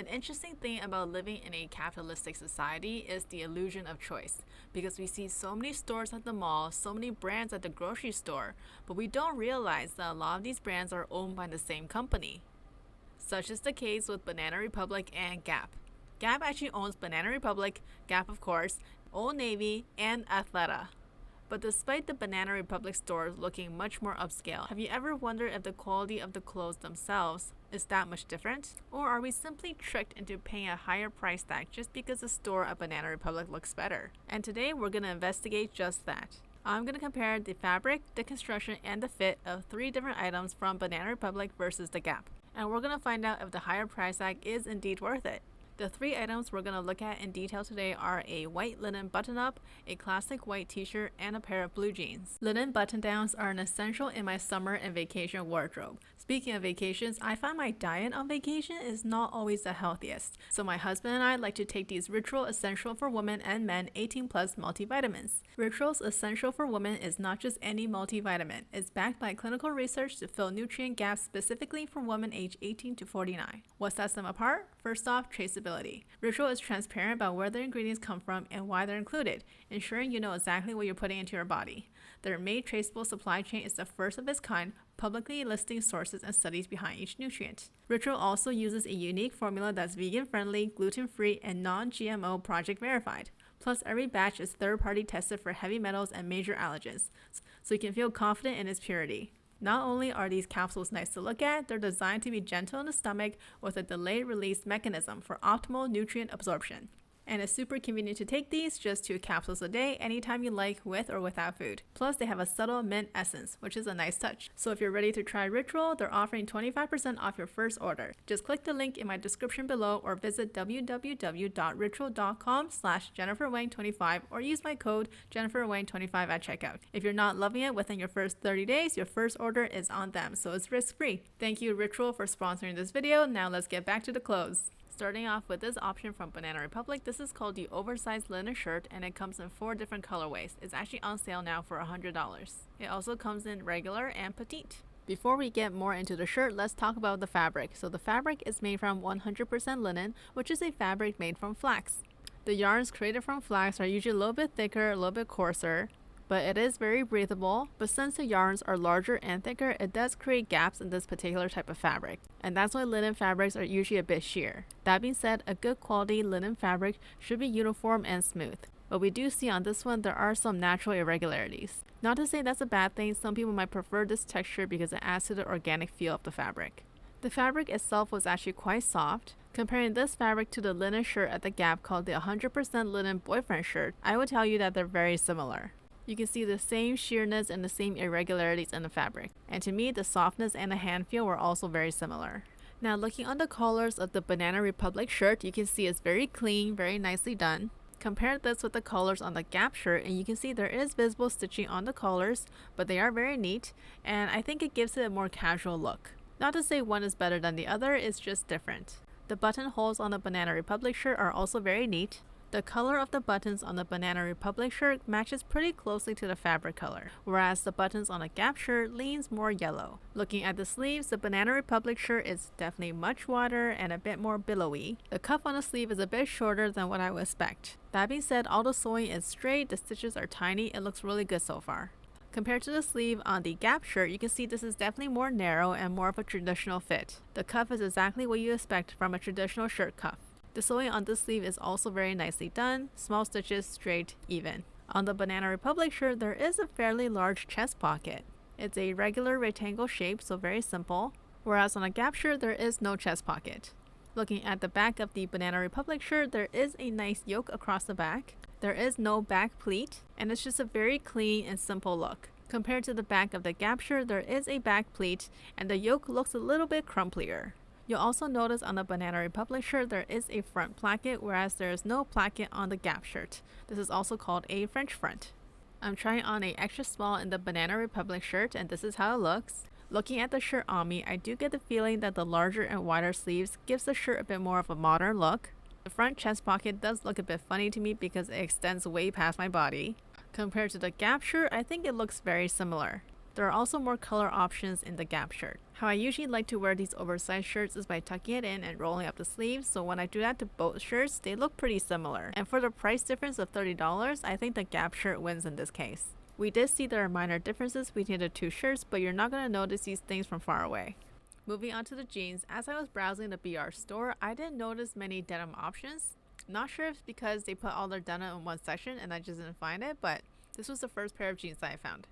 An interesting thing about living in a capitalistic society is the illusion of choice, because we see so many stores at the mall, so many brands at the grocery store, but we don't realize that a lot of these brands are owned by the same company. Such is the case with Banana Republic and Gap. Gap actually owns Banana Republic, Gap of course, Old Navy, and Athleta. But despite the Banana Republic stores looking much more upscale, have you ever wondered if the quality of the clothes themselves is that much different? Or are we simply tricked into paying a higher price tag just because the store at Banana Republic looks better? And today we're going to investigate just that. I'm going to compare the fabric, the construction, and the fit of 3 different items from Banana Republic versus the Gap. And we're going to find out if the higher price tag is indeed worth it. The 3 items we're going to look at in detail today are a white linen button-up, a classic white t-shirt, and a pair of blue jeans. Linen button-downs are an essential in my summer and vacation wardrobe. Speaking of vacations, I find my diet on vacation is not always the healthiest. So my husband and I like to take these Ritual Essential for Women and Men 18 Plus multivitamins. Ritual's Essential for Women is not just any multivitamin. It's backed by clinical research to fill nutrient gaps specifically for women aged 18 to 49. What sets them apart? First off, traceability. Ritual is transparent about where their ingredients come from and why they're included, ensuring you know exactly what you're putting into your body. Their made traceable supply chain is the first of its kind, publicly listing sources and studies behind each nutrient. Ritual also uses a unique formula that's vegan-friendly, gluten-free, and non-GMO project verified. Plus, every batch is third-party tested for heavy metals and major allergens, so you can feel confident in its purity. Not only are these capsules nice to look at, they're designed to be gentle in the stomach with a delayed release mechanism for optimal nutrient absorption. And it's super convenient to take these, just 2 capsules a day, anytime you like, with or without food. Plus, they have a subtle mint essence, which is a nice touch. So if you're ready to try Ritual, they're offering 25% off your first order. Just click the link in my description below or visit www.ritual.com/JenniferWang25 or use my code JenniferWang25 at checkout. If you're not loving it within your first 30 days, your first order is on them, so it's risk-free. Thank you, Ritual, for sponsoring this video. Now let's get back to the clothes. Starting off with this option from Banana Republic, this is called the Oversized linen shirt and it comes in 4 different colorways. It's actually on sale now for $100. It also comes in regular and petite. Before we get more into the shirt, let's talk about the fabric. So the fabric is made from 100% linen, which is a fabric made from flax. The yarns created from flax are usually a little bit thicker, a little bit coarser, but it is very breathable. But since the yarns are larger and thicker, it does create gaps in this particular type of fabric. And that's why linen fabrics are usually a bit sheer. That being said, a good quality linen fabric should be uniform and smooth. But we do see on this one there are some natural irregularities. Not to say that's a bad thing, some people might prefer this texture because it adds to the organic feel of the fabric. The fabric itself was actually quite soft. Comparing this fabric to the linen shirt at the Gap called the 100% linen boyfriend shirt, I would tell you that they're very similar. You can see the same sheerness and the same irregularities in the fabric. And to me, the softness and the hand feel were also very similar. Now looking on the collars of the Banana Republic shirt, you can see it's very clean, very nicely done. Compare this with the collars on the Gap shirt and you can see there is visible stitching on the collars, but they are very neat and I think it gives it a more casual look. Not to say one is better than the other, it's just different. The buttonholes on the Banana Republic shirt are also very neat. The color of the buttons on the Banana Republic shirt matches pretty closely to the fabric color, whereas the buttons on a Gap shirt leans more yellow. Looking at the sleeves, the Banana Republic shirt is definitely much wider and a bit more billowy. The cuff on the sleeve is a bit shorter than what I would expect. That being said, all the sewing is straight, the stitches are tiny, it looks really good so far. Compared to the sleeve on the Gap shirt, you can see this is definitely more narrow and more of a traditional fit. The cuff is exactly what you expect from a traditional shirt cuff. The sewing on this sleeve is also very nicely done, small stitches, straight, even. On the Banana Republic shirt, there is a fairly large chest pocket. It's a regular rectangle shape, so very simple, whereas on a Gap shirt, there is no chest pocket. Looking at the back of the Banana Republic shirt, there is a nice yoke across the back. There is no back pleat, and it's just a very clean and simple look. Compared to the back of the Gap shirt, there is a back pleat, and the yoke looks a little bit crumplier. You'll also notice on the Banana Republic shirt there is a front placket, whereas there is no placket on the Gap shirt. This is also called a French front. I'm trying on a extra small in the Banana Republic shirt and this is how it looks. Looking at the shirt on me, I do get the feeling that the larger and wider sleeves gives the shirt a bit more of a modern look. The front chest pocket does look a bit funny to me because it extends way past my body. Compared to the Gap shirt, I think it looks very similar. There are also more color options in the Gap shirt. How I usually like to wear these oversized shirts is by tucking it in and rolling up the sleeves, so when I do that to both shirts, they look pretty similar. And for the price difference of $30, I think the Gap shirt wins in this case. We did see there are minor differences between the two shirts, but you're not going to notice these things from far away. Moving on to the jeans, as I was browsing the BR store, I didn't notice many denim options. Not sure if it's because they put all their denim in one section and I just didn't find it, but this was the first pair of jeans that I found.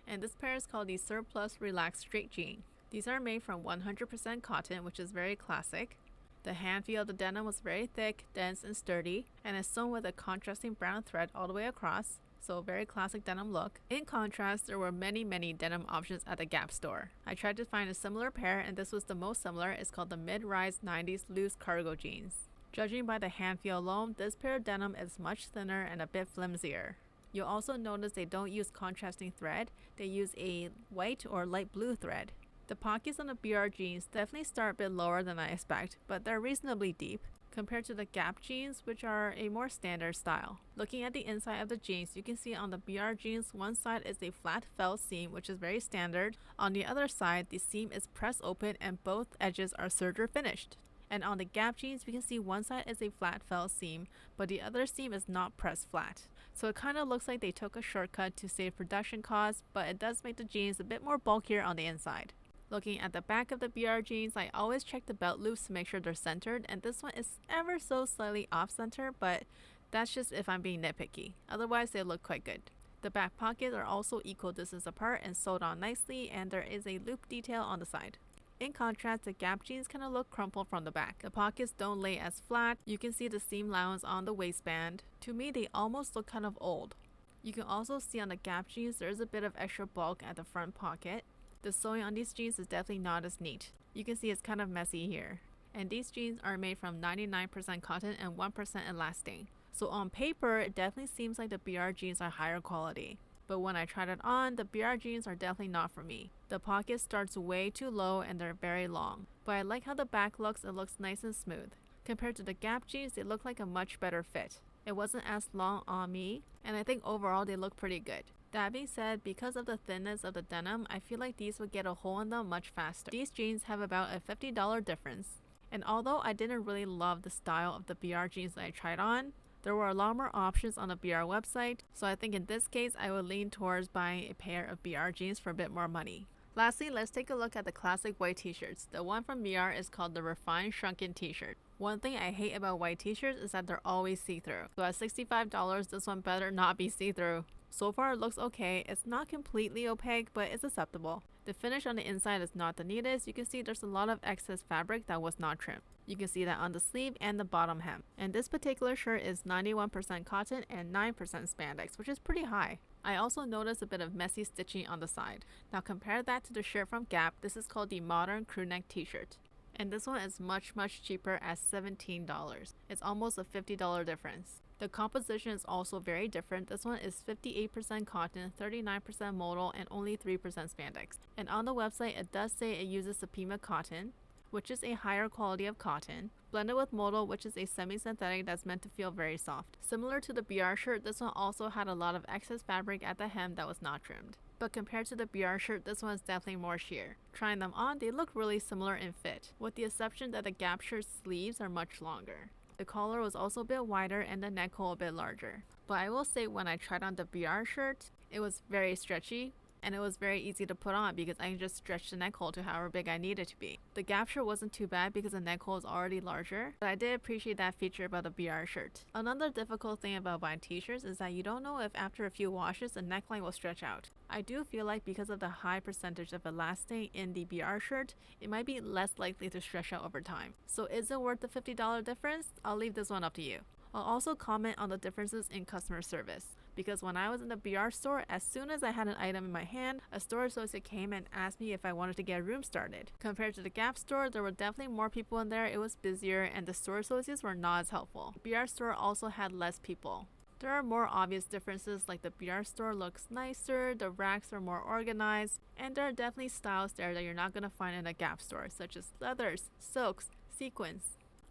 And this pair is called the Surplus Relaxed Straight Jean. These are made from 100% cotton, which is very classic. The hand feel of the denim was very thick, dense, and sturdy, and is sewn with a contrasting brown thread all the way across, so very classic denim look. In contrast, there were many denim options at the Gap store. I tried to find a similar pair, and this was the most similar. It's called the mid-rise 90s loose cargo jeans. Judging by the hand feel alone, this pair of denim is much thinner and a bit flimsier. You'll also notice they don't use contrasting thread, they use a white or light blue thread. The pockets on the BR jeans definitely start a bit lower than I expect, but they're reasonably deep compared to the Gap jeans, which are a more standard style. Looking at the inside of the jeans, you can see on the BR jeans, one side is a flat felt seam, which is very standard. On the other side, the seam is pressed open and both edges are serger finished. And on the Gap jeans, we can see one side is a flat felt seam, but the other seam is not pressed flat. So it kind of looks like they took a shortcut to save production costs, but it does make the jeans a bit more bulkier on the inside. Looking at the back of the BR jeans, I always check the belt loops to make sure they're centered, and this one is ever so slightly off center, but that's just if I'm being nitpicky. Otherwise, they look quite good. The back pockets are also equal distance apart and sewed on nicely, and there is a loop detail on the side. In contrast, the Gap jeans kind of look crumpled from the back. The pockets don't lay as flat. You can see the seam allowance on the waistband. To me, they almost look kind of old. You can also see on the Gap jeans there is a bit of extra bulk at the front pocket. The sewing on these jeans is definitely not as neat. You can see it's kind of messy here. And these jeans are made from 99% cotton and 1% elastane. So on paper, it definitely seems like the BR jeans are higher quality. But when I tried it on, the BR jeans are definitely not for me. The pocket starts way too low and they're very long. But I like how the back looks, it looks nice and smooth. Compared to the Gap jeans, they look like a much better fit. It wasn't as long on me, and I think overall they look pretty good. That being said, because of the thinness of the denim, I feel like these would get a hole in them much faster. These jeans have about a $50 difference. And although I didn't really love the style of the BR jeans that I tried on, there were a lot more options on the BR website, so I think in this case I would lean towards buying a pair of BR jeans for a bit more money. Lastly, let's take a look at the classic white t-shirts. The one from BR is called the Refined Shrunken t-shirt. One thing I hate about white t-shirts is that they're always see-through. So at $65, this one better not be see-through. So far it looks okay. It's not completely opaque, but it's acceptable. The finish on the inside is not the neatest. You can see there's a lot of excess fabric that was not trimmed. You can see that on the sleeve and the bottom hem. And this particular shirt is 91% cotton and 9% spandex, which is pretty high. I also noticed a bit of messy stitching on the side. Now compare that to the shirt from Gap. This is called the Modern Crewneck t-shirt. And this one is much cheaper at $17. It's almost a $50 difference. The composition is also very different. This one is 58% cotton, 39% modal, and only 3% spandex. And on the website, it does say it uses Supima cotton, which is a higher quality of cotton, blended with modal, which is a semi-synthetic that's meant to feel very soft. Similar to the BR shirt, this one also had a lot of excess fabric at the hem that was not trimmed. But compared to the BR shirt, this one is definitely more sheer. Trying them on, they look really similar in fit, with the exception that the Gap shirt sleeves are much longer. The collar was also a bit wider and the neck hole a bit larger. But I will say when I tried on the BR shirt, it was very stretchy, and it was very easy to put on because I can just stretch the neck hole to however big I need it to be. The Gap shirt wasn't too bad because the neck hole is already larger, but I did appreciate that feature about the BR shirt. Another difficult thing about buying t-shirts is that you don't know if after a few washes the neckline will stretch out. I do feel like because of the high percentage of elastane in the BR shirt, it might be less likely to stretch out over time. So is it worth the $50 difference? I'll leave this one up to you. I'll also comment on the differences in customer service, because when I was in the BR store, as soon as I had an item in my hand, a store associate came and asked me if I wanted to get a room started. Compared to the Gap store, there were definitely more people in there, it was busier, and the store associates were not as helpful. The BR store also had less people. There are more obvious differences, like the BR store looks nicer, the racks are more organized, and there are definitely styles there that you're not going to find in a Gap store, such as leathers, silks, sequins.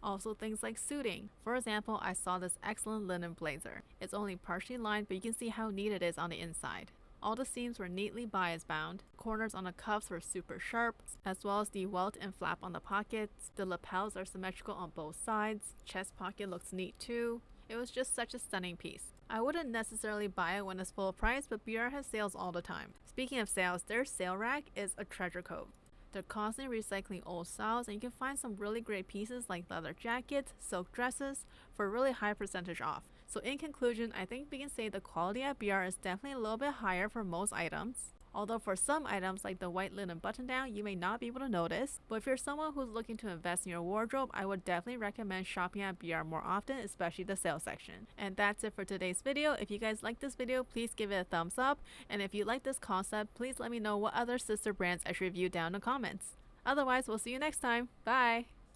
Also things like suiting. For example, I saw this excellent linen blazer. It's only partially lined, but you can see how neat it is on the inside. All the seams were neatly bias bound, corners on the cuffs were super sharp, as well as the welt and flap on the pockets. The lapels are symmetrical on both sides, chest pocket looks neat too. It was just such a stunning piece. I wouldn't necessarily buy it when it's full price, but BR has sales all the time. Speaking of sales, their sale rack is a treasure trove. They're constantly recycling old styles, and you can find some really great pieces like leather jackets, silk dresses for a really high percentage off. So in conclusion, I think we can say the quality at BR is definitely a little bit higher for most items. Although for some items like the white linen button down, you may not be able to notice. But if you're someone who's looking to invest in your wardrobe, I would definitely recommend shopping at BR more often, especially the sale section. And that's it for today's video. If you guys like this video, please give it a thumbs up. And if you like this concept, please let me know what other sister brands I should review down in the comments. Otherwise, we'll see you next time. Bye!